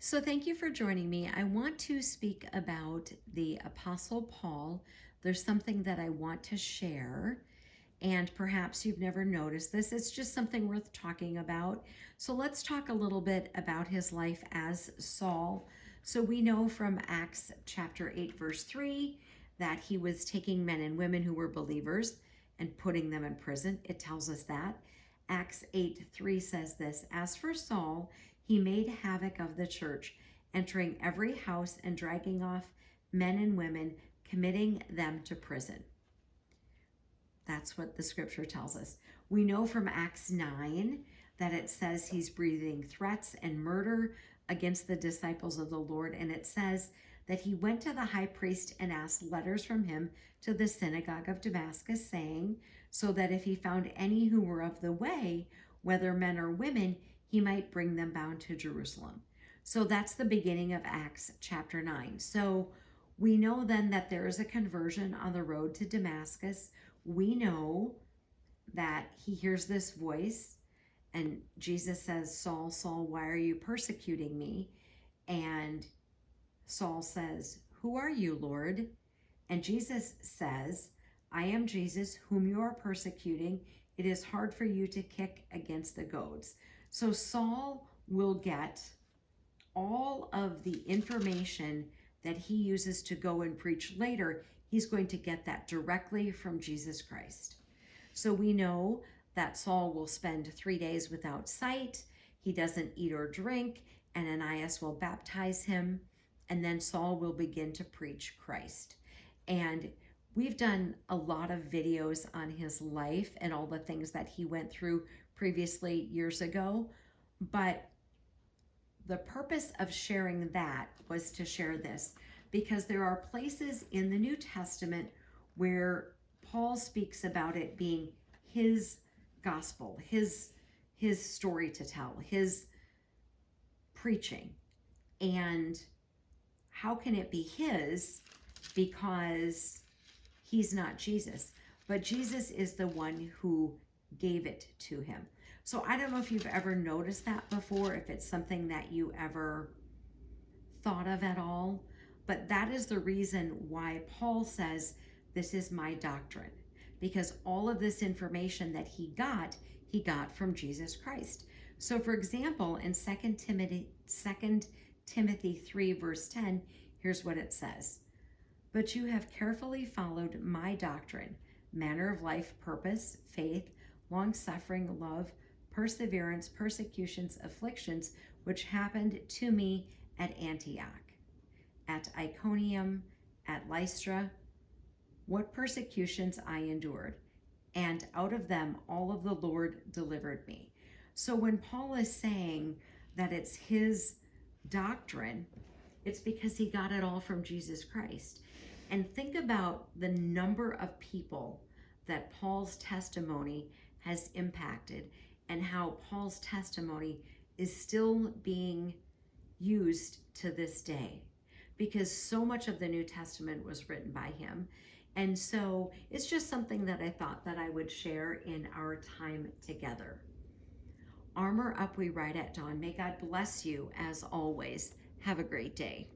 So, thank you for joining me. I want to speak about the Apostle Paul. There's something that I want to share, and perhaps you've never noticed this. It's just something worth talking about. So, let's talk a little bit about his life as Saul. So, we know from Acts chapter 8, verse 3, that he was taking men and women who were believers and putting them in prison. It tells us that. Acts 8:3 says this: As for Saul, he made havoc of the church, entering every house and dragging off men and women, committing them to prison. That's what the scripture tells us. We know from Acts 9 that it says he's breathing threats and murder against the disciples of the Lord. And it says that he went to the high priest and asked letters from him to the synagogue of Damascus, saying, so that if he found any who were of the way, whether men or women, he might bring them bound to Jerusalem. So that's the beginning of Acts chapter 9. So we know then that there is a conversion on the road to Damascus. We know that he hears this voice, and Jesus says, Saul, Saul, why are you persecuting me? And Saul says, who are you, Lord? And Jesus says, I am Jesus, whom you are persecuting. It is hard for you to kick against the goads. So Saul will get all of the information that he uses to go and preach later. He's going to get that directly from Jesus Christ. So we know that Saul will spend 3 days without sight. He doesn't eat or drink, and Ananias will baptize him, and then Saul will begin to preach Christ. And we've done a lot of videos on his life and all the things that he went through previously years ago, but the purpose of sharing that was to share this, because there are places in the New Testament where Paul speaks about it being his gospel, his story to tell, his preaching. And how can it be his? Because he's not Jesus, but Jesus is the one who gave it to him. So I don't know if you've ever noticed that before, if it's something that you ever thought of at all, but that is the reason why Paul says, this is my doctrine, because all of this information that he got from Jesus Christ. So for example, in 2 Timothy 3 verse 10, here's what it says: but you have carefully followed my doctrine, manner of life, purpose, faith, long-suffering, love, perseverance, persecutions, afflictions, which happened to me at Antioch, at Iconium, at Lystra, what persecutions I endured, and out of them all of the Lord delivered me. So when Paul is saying that it's his doctrine, it's because he got it all from Jesus Christ. And think about the number of people that Paul's testimony has impacted, and how Paul's testimony is still being used to this day, because so much of the New Testament was written by him. And so it's just something that I thought that I would share in our time together. Armor up, we ride at dawn. May God bless you as always. Have a great day.